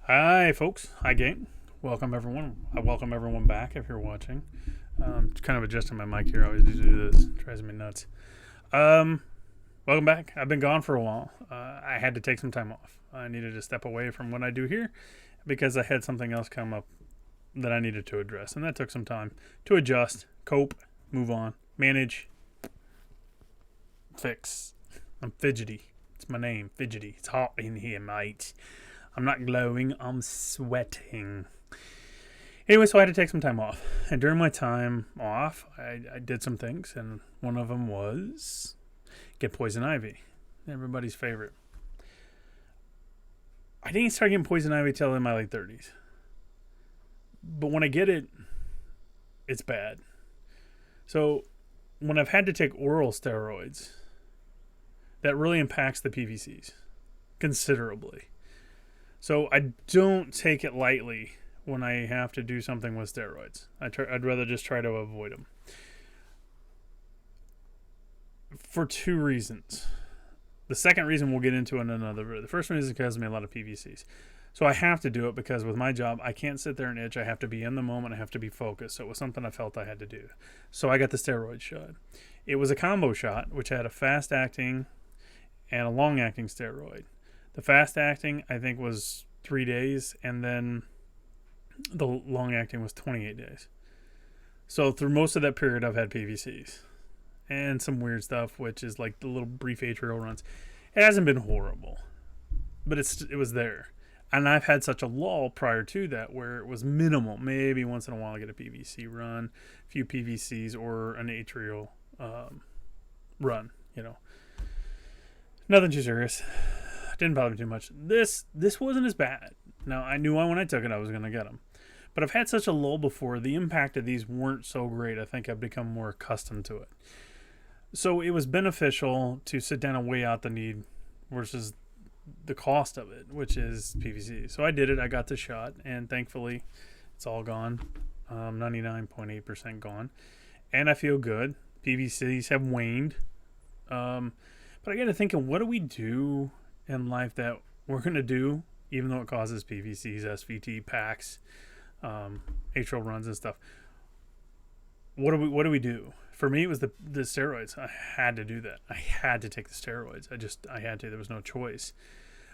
Hi, folks. Hi, gang. Welcome, everyone. I welcome everyone back if you're watching. Just kind of adjusting my mic here. I always do this. It drives me nuts. Um, Welcome back. I've been gone for a while. I had to take some time off. I needed to step away from what I do here because I had something else come up that I needed to address, and that took some time to adjust, cope, move on, manage, fix. I'm fidgety. It's my name, fidgety. It's hot in here, mate. I'm not glowing, I'm sweating. Anyway, so I had to take some time off. And during my time off, I did some things, and one of them was get poison ivy. Everybody's favorite. I didn't start getting poison ivy till in my late 30s. But when I get it, it's bad. So when I've had to take oral steroids, that really impacts the PVCs considerably. So I don't take it lightly when I have to do something with steroids. I'd rather just try to avoid them. For two reasons. The second reason we'll get into in another video. The first one is it causes me a lot of PVCs. So I have to do it because with my job, I can't sit there and itch. I have to be in the moment. I have to be focused. So it was something I felt I had to do. So I got the steroid shot. It was a combo shot, which had a fast-acting and a long-acting steroid. The fast-acting, I think, was 3 days, and then the long-acting was 28 days. So through most of that period, I've had PVCs and some weird stuff, which is like the little brief atrial runs. It hasn't been horrible, but it was there. And I've had such a lull prior to that where it was minimal. Maybe once in a while I get a PVC run, a few PVCs, or an atrial run, Nothing too serious. Didn't bother me too much. This wasn't as bad. Now, I knew when I took it I was going to get them. But I've had such a lull before, the impact of these weren't so great. I think I've become more accustomed to it. So it was beneficial to sit down and weigh out the need versus the cost of it, which is PVC. So I did it. I got the shot, and thankfully it's all gone. 99.8% gone. And I feel good. PVCs have waned. But I got to think of what do we do in life that we're going to do, even though it causes PVCs, SVT, PACs, atrial runs and stuff. What do we do? For me, it was the steroids. I had to do that. I had to take the steroids. I had to. There was no choice.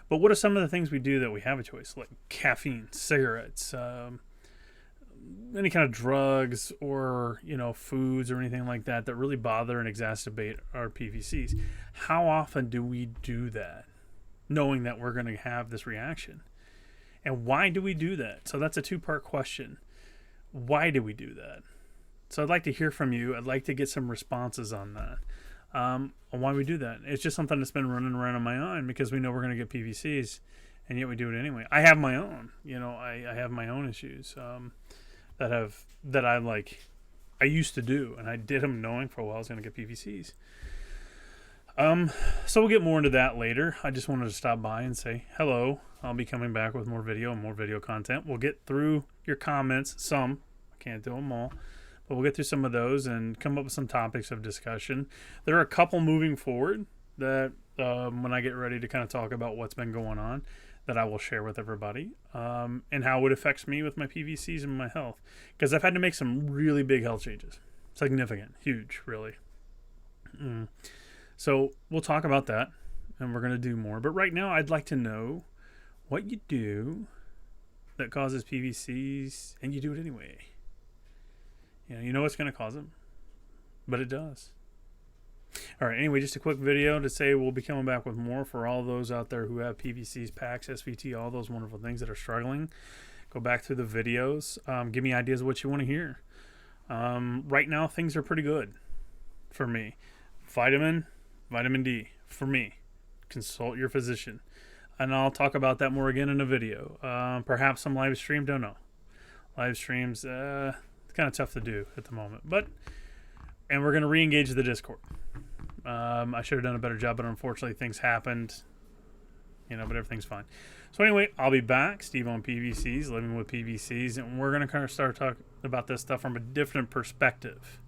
But what are some of the things we do that we have a choice? Like caffeine, cigarettes, any kind of drugs or, foods or anything like that really bother and exacerbate our PVCs. How often do we do that, knowing that we're going to have this reaction? And why do we do that? So that's a two-part question. Why do we do that? So I'd like to hear from you. I'd like to get some responses on that. On why we do that. It's just something that's been running around in my mind because we know we're going to get PVCs, and yet we do it anyway. I have my own. I have my own issues that I used to do, and I did them knowing for a while I was going to get PVCs. So we'll get more into that later. I just wanted to stop by and say hello. I'll be coming back with more video and more video content. We'll get through your comments. Some. I can't do them all. But we'll get through some of those and come up with some topics of discussion. There are a couple moving forward that when I get ready to kind of talk about what's been going on that I will share with everybody and how it affects me with my PVCs and my health. Because I've had to make some really big health changes. Significant. Huge, really. So we'll talk about that, and we're going to do more. But right now, I'd like to know what you do that causes PVCs, and you do it anyway. You know what's going to cause them, but it does. All right, anyway, just a quick video to say we'll be coming back with more for all those out there who have PVCs, PACs, SVT, all those wonderful things that are struggling. Go back through the videos. Give me ideas of what you want to hear. Right now, things are pretty good for me. Vitamin D for me. Consult your physician. And I'll talk about that more again in a video. Perhaps some live stream, don't know. Live streams, it's kind of tough to do at the moment. And we're going to re-engage the Discord. I should have done a better job, but unfortunately things happened. But everything's fine. So anyway, I'll be back. Steve on PVCs, living with PVCs. And we're going to kind of start talking about this stuff from a different perspective.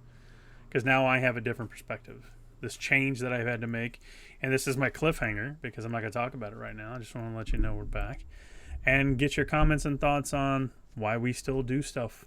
Because now I have a different perspective. This change that I've had to make. And this is my cliffhanger because I'm not going to talk about it right now. I just want to let you know we're back. and get your comments and thoughts on why we still do stuff